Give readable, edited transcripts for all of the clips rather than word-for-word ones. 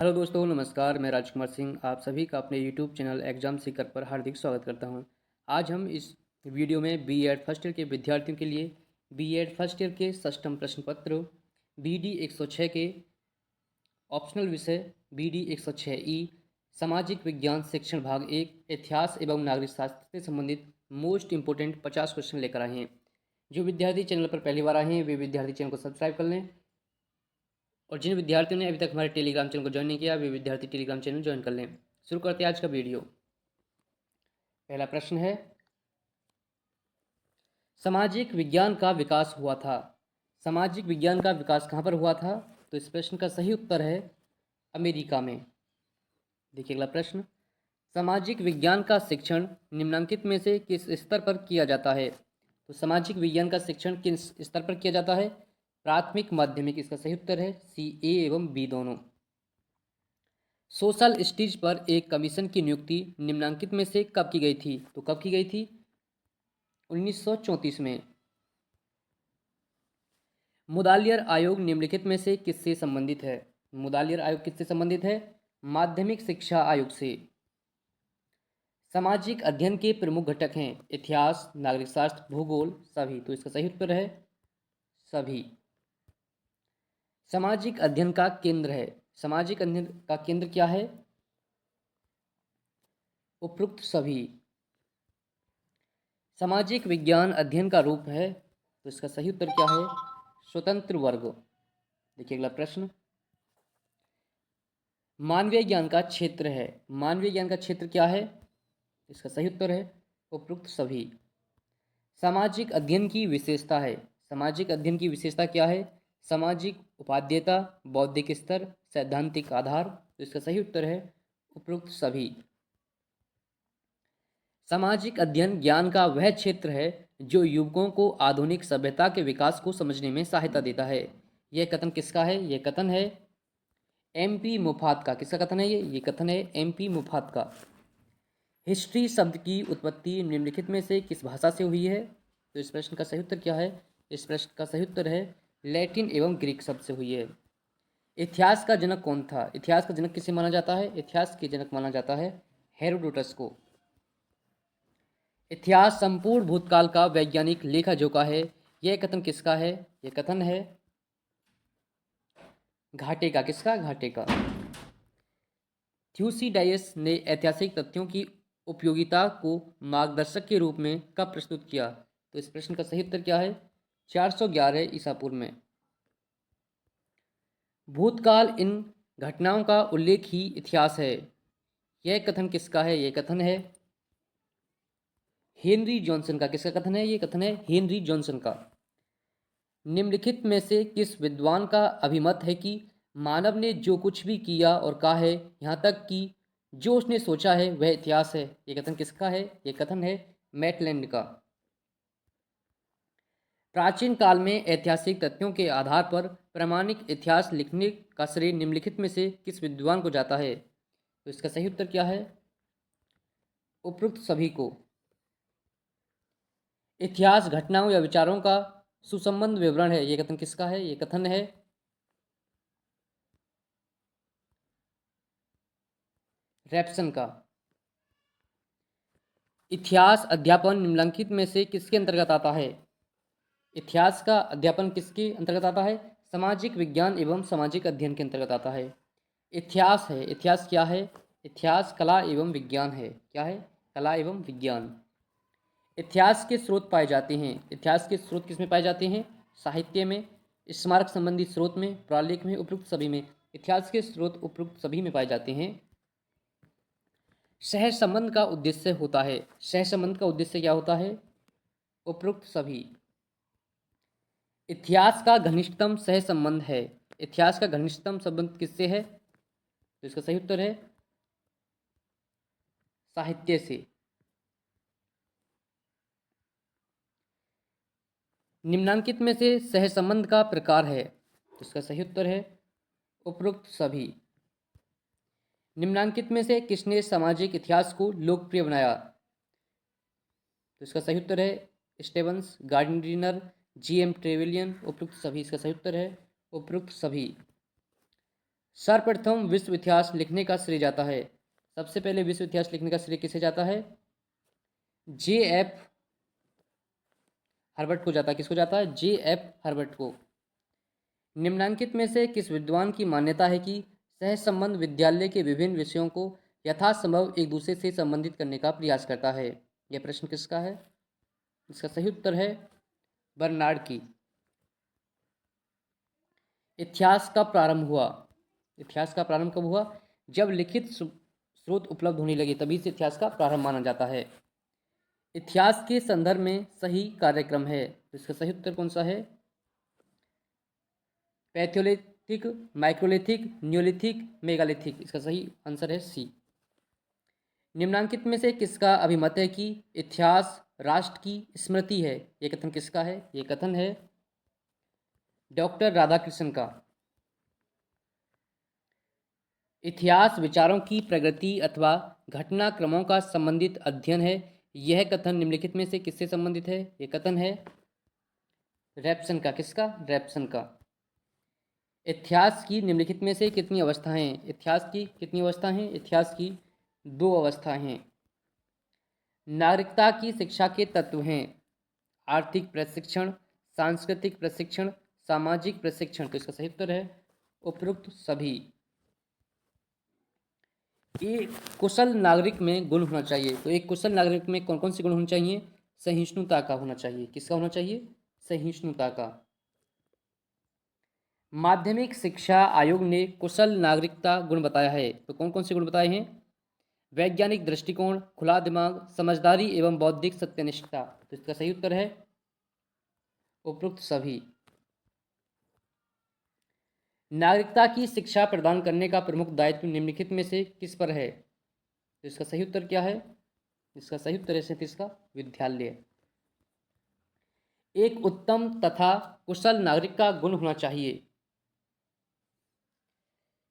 Hello दोस्तों, नमस्कार। मैं राजकुमार सिंह आप सभी का अपने यूट्यूब चैनल एग्जाम सीकर पर हार्दिक स्वागत करता हूं। आज हम इस वीडियो में बीएड फर्स्ट ईयर के विद्यार्थियों के लिए बीएड फर्स्ट ईयर के षष्ठम प्रश्न पत्र बीडी 106 के ऑप्शनल विषय बीडी 106 ई सामाजिक विज्ञान शिक्षण भाग 1 इतिहास एवं नागरिक शास्त्र से संबंधित मोस्ट इंपोर्टेंट 50 क्वेश्चन लेकर आए हैं। जो विद्यार्थी चैनल पर पहली बार आए हैं वे विद्यार्थी चैनल को सब्सक्राइब कर लें, और जिन विद्यार्थियों ने अभी तक हमारे टेलीग्राम चैनल को ज्वाइन नहीं किया वे विद्यार्थी टेलीग्राम चैनल ज्वाइन कर लें। शुरू करते हैं आज का वीडियो। पहला प्रश्न है, सामाजिक विज्ञान का विकास हुआ था। सामाजिक विज्ञान का विकास कहाँ पर हुआ था? तो इस प्रश्न का सही उत्तर है अमेरिका में। देखिए अगला प्रश्न, सामाजिक विज्ञान का शिक्षण निम्नलिखित में से किस स्तर पर किया जाता है? तो सामाजिक विज्ञान का शिक्षण किस स्तर पर किया जाता है? प्राथमिक, माध्यमिक। इसका सही उत्तर है सी, ए एवं बी दोनों। सोशल स्टीज पर एक कमीशन की नियुक्ति निम्नलिखित में से कब की गई थी? तो कब की गई थी? 1934 में। मुदालियर आयोग निम्नलिखित में से किससे संबंधित है? मुदालियर आयोग किससे संबंधित है? माध्यमिक शिक्षा आयोग से। सामाजिक अध्ययन के प्रमुख घटक हैं इतिहास, नागरिक शास्त्र, भूगोल, सभी। तो इसका सही उत्तर है सभी। सामाजिक अध्ययन का केंद्र है। सामाजिक अध्ययन का केंद्र क्या है? उपरोक्त सभी। सामाजिक विज्ञान अध्ययन का रूप है। तो इसका सही उत्तर क्या है? स्वतंत्र वर्ग। देखिए अगला प्रश्न, मानवीय ज्ञान का क्षेत्र है। मानवीय ज्ञान का क्षेत्र क्या है? इसका सही उत्तर है उपरोक्त सभी। सामाजिक अध्ययन की विशेषता है। सामाजिक अध्ययन की विशेषता क्या है? सामाजिक उपादेयता, बौद्धिक स्तर, सैद्धांतिक आधार। तो इसका सही उत्तर है उपरोक्त सभी। सामाजिक अध्ययन ज्ञान का वह क्षेत्र है जो युवकों को आधुनिक सभ्यता के विकास को समझने में सहायता देता है। यह कथन किसका है? यह कथन है एमपी मुफात का। किसका कथन है ये कथन है एमपी मुफात का। हिस्ट्री शब्द की उत्पत्ति निम्नलिखित में से किस भाषा से हुई है? तो इस प्रश्न का सही उत्तर क्या है? इस प्रश्न का सही उत्तर है लैटिन एवं ग्रीक शब्द से हुई है। इतिहास का जनक कौन था? इतिहास का जनक किसे माना जाता है? इतिहास के जनक माना जाता है हेरोडोटस को। इतिहास संपूर्ण भूतकाल का वैज्ञानिक लेखा जोखा है। यह कथन किसका है? यह कथन है घाटे का। किसका? घाटे का। थ्यूसीडाइडस ने ऐतिहासिक तथ्यों की उपयोगिता को मार्गदर्शक के रूप में कब प्रस्तुत किया? तो इस प्रश्न का सही उत्तर क्या है? 411 ईसा पूर्व में। भूतकाल इन घटनाओं का उल्लेख ही इतिहास है। यह कथन किसका है? यह कथन है हेनरी जॉनसन का। किसका कथन है? यह कथन है हेनरी जॉनसन का। निम्नलिखित में से किस विद्वान का अभिमत है कि मानव ने जो कुछ भी किया और कहा है, यहाँ तक कि जो उसने सोचा है, वह इतिहास है? ये कथन किसका है? ये कथन है मैटलैंड का। प्राचीन काल में ऐतिहासिक तथ्यों के आधार पर प्रामाणिक इतिहास लिखने का श्रेय निम्नलिखित में से किस विद्वान को जाता है? तो इसका सही उत्तर क्या है? उपरोक्त सभी को। इतिहास घटनाओं या विचारों का सुसंबद्ध विवरण है। यह कथन किसका है? यह कथन है रैप्सन का। इतिहास अध्यापन निम्नलिखित में से किसके अंतर्गत आता है? इतिहास का अध्यापन किसके अंतर्गत आता है? सामाजिक विज्ञान एवं सामाजिक अध्ययन के अंतर्गत आता है। इतिहास है, इतिहास क्या है? इतिहास कला एवं विज्ञान है। क्या है? कला एवं विज्ञान। इतिहास के स्रोत पाए जाते हैं। इतिहास के स्रोत किसमें पाए जाते हैं? साहित्य में, स्मारक संबंधी स्रोत में, पुरालेख में, उपरोक्त सभी में। इतिहास के स्रोत उपरोक्त सभी में पाए जाते हैं। सह संबंध का उद्देश्य होता है। सह संबंध का उद्देश्य क्या होता है? उपरोक्त सभी। इतिहास का घनिष्ठतम सह संबंध है। इतिहास का घनिष्ठतम संबंध किससे है? तो इसका सही उत्तर है साहित्य से। निम्नांकित में से सह संबंध का प्रकार है। तो इसका सही उत्तर है उपरोक्त सभी। निम्नांकित में से किसने सामाजिक इतिहास को लोकप्रिय बनाया? तो इसका सही उत्तर है स्टेवंस, गार्डिनर, जी एम ट्रेवेलियन। उपरोक्त सभी। इसका सही उत्तर है उपरोक्त सभी। सर्वप्रथम विश्व इतिहास लिखने का श्रेय जाता है, सबसे पहले विश्व इतिहास लिखने का श्रेय किसे जाता है? J.F. हर्बर्ट को जाता है। किसको जाता है? J.F. हर्बर्ट को। निम्नलिखित में से किस विद्वान की मान्यता है कि सह संबंध विद्यालय के विभिन्न विषयों को यथासंभव एक दूसरे से संबंधित करने का प्रयास करता है? यह प्रश्न किसका है? इसका सही उत्तर है बर्नार्ड की। इतिहास का प्रारंभ हुआ। इतिहास का प्रारंभ कब हुआ? जब लिखित स्रोत उपलब्ध होने लगे, तभी से इतिहास का प्रारंभ माना जाता है। इतिहास के संदर्भ में सही कार्यक्रम है, तो इसका सही उत्तर कौन सा है? पैथियोलिथिक, माइक्रोलिथिक, न्यूलिथिक, मेगालिथिक। इसका सही आंसर है सी। निम्नलिखित में से किसका अभिमत है कि इतिहास राष्ट्र की स्मृति है? यह कथन किसका है? यह कथन है डॉक्टर राधाकृष्णन का। इतिहास विचारों की प्रगति अथवा घटनाक्रमों का संबंधित अध्ययन है। यह कथन निम्नलिखित में से किससे संबंधित है? यह कथन है रैप्सन का। किसका? रैप्सन का। इतिहास की निम्नलिखित में से कितनी अवस्थाएं हैं? इतिहास की कितनी अवस्थाएं हैं? इतिहास की 2 अवस्थाएं हैं। नागरिकता की शिक्षा के तत्व हैं आर्थिक प्रशिक्षण, सांस्कृतिक प्रशिक्षण, सामाजिक प्रशिक्षण। तो इसका सही उत्तर है उपरोक्त सभी। एक कुशल नागरिक में गुण होना चाहिए, तो एक कुशल नागरिक में कौन कौन से गुण होने चाहिए? सहिष्णुता का होना चाहिए। किसका होना चाहिए? सहिष्णुता का। माध्यमिक शिक्षा आयोग ने कुशल नागरिकता गुण बताया है, तो कौन कौन से गुण बताए हैं? वैज्ञानिक दृष्टिकोण, खुला दिमाग, समझदारी एवं बौद्धिक सत्यनिष्ठता। तो इसका सही उत्तर है उपरोक्त सभी। नागरिकता की शिक्षा प्रदान करने का प्रमुख दायित्व निम्नलिखित में से किस पर है? तो इसका सही उत्तर क्या है? इसका सही उत्तर है 37 का विद्यालय। एक उत्तम तथा कुशल नागरिक का गुण होना चाहिए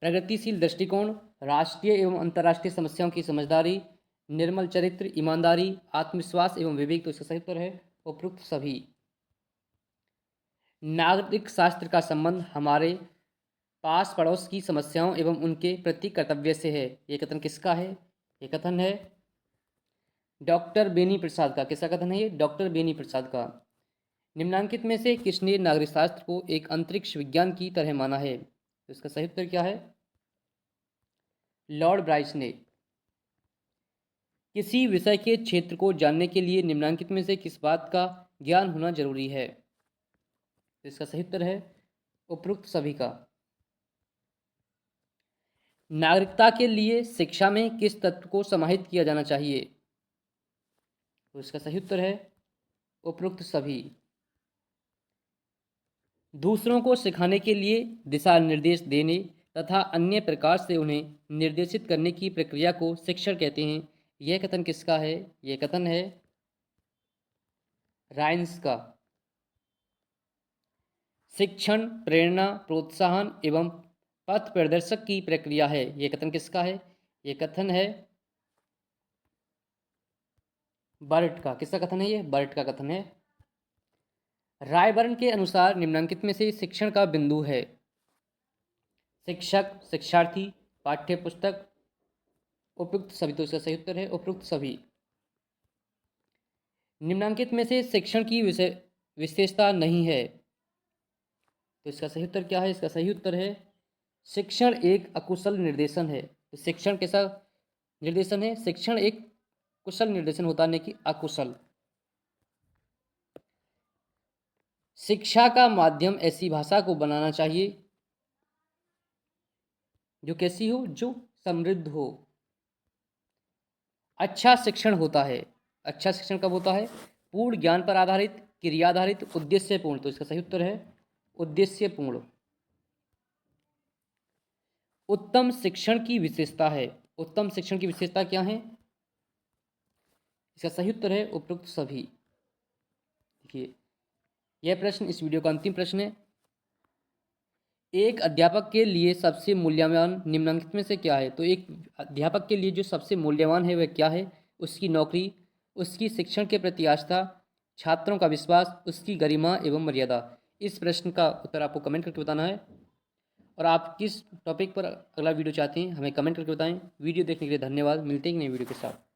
प्रगतिशील दृष्टिकोण, राष्ट्रीय एवं अंतर्राष्ट्रीय समस्याओं की समझदारी, निर्मल चरित्र, ईमानदारी, आत्मविश्वास एवं विवेक। तो इसका सही उत्तर है उपरोक्त सभी। नागरिक शास्त्र का संबंध हमारे पास पड़ोस की समस्याओं एवं उनके प्रति कर्तव्य से है। ये कथन किसका है? ये कथन है डॉक्टर बेनी प्रसाद का। किसका कथन है ये? डॉक्टर बेनी प्रसाद का। निम्नलिखित में से किसने नागरिक शास्त्र को एक अंतरिक्ष विज्ञान की तरह माना है? तो इसका सही उत्तर क्या है? लॉर्ड ब्राइस ने। किसी विषय के क्षेत्र को जानने के लिए निम्नलिखित में से किस बात का ज्ञान होना जरूरी है? तो इसका सही उत्तर है उपरोक्त सभी का। नागरिकता के लिए शिक्षा में किस तत्व को समाहित किया जाना चाहिए? तो इसका सही उत्तर है उपरोक्त सभी। दूसरों को सिखाने के लिए दिशा निर्देश देने तथा अन्य प्रकार से उन्हें निर्देशित करने की प्रक्रिया को शिक्षण कहते हैं। यह कथन किसका है? यह कथन है राइन्स का। शिक्षण प्रेरणा, प्रोत्साहन एवं पथ प्रदर्शक की प्रक्रिया है। यह कथन किसका है? यह कथन है बर्ट का। किसका कथन है ये? बर्ट का कथन है। रायबर्न के अनुसार निम्नलिखित में से शिक्षण का बिंदु है शिक्षक, शिक्षार्थी, पाठ्य पुस्तक, उपयुक्त सभी। तो इसका सही उत्तर है उपयुक्त सभी। निम्नलिखित में से शिक्षण की विशेषता नहीं है, तो इसका सही उत्तर क्या है? इसका सही उत्तर है शिक्षण एक अकुशल निर्देशन है। तो शिक्षण कैसा निर्देशन है? शिक्षण एक कुशल निर्देशन होता है, नहीं कि अकुशल। शिक्षा का माध्यम ऐसी भाषा को बनाना चाहिए जो कैसी हो? जो समृद्ध हो। अच्छा शिक्षण होता है, अच्छा शिक्षण कब होता है? पूर्ण ज्ञान पर आधारित, क्रिया आधारित, उद्देश्यपूर्ण। तो इसका सही उत्तर है उद्देश्यपूर्ण। उत्तम शिक्षण की विशेषता है। उत्तम शिक्षण की विशेषता क्या है? इसका सही उत्तर है उपरोक्त सभी। देखिए, यह प्रश्न इस वीडियो का अंतिम प्रश्न है। एक अध्यापक के लिए सबसे मूल्यवान निम्नलिखित में से क्या है? तो एक अध्यापक के लिए जो सबसे मूल्यवान है वह क्या है? उसकी नौकरी, उसकी शिक्षण के प्रति आस्था, छात्रों का विश्वास, उसकी गरिमा एवं मर्यादा। इस प्रश्न का उत्तर आपको कमेंट करके बताना है। और आप किस टॉपिक पर अगला वीडियो चाहते हैं हमें कमेंट करके बताएं। वीडियो देखने के लिए धन्यवाद। मिलते हैं एक नई वीडियो के साथ।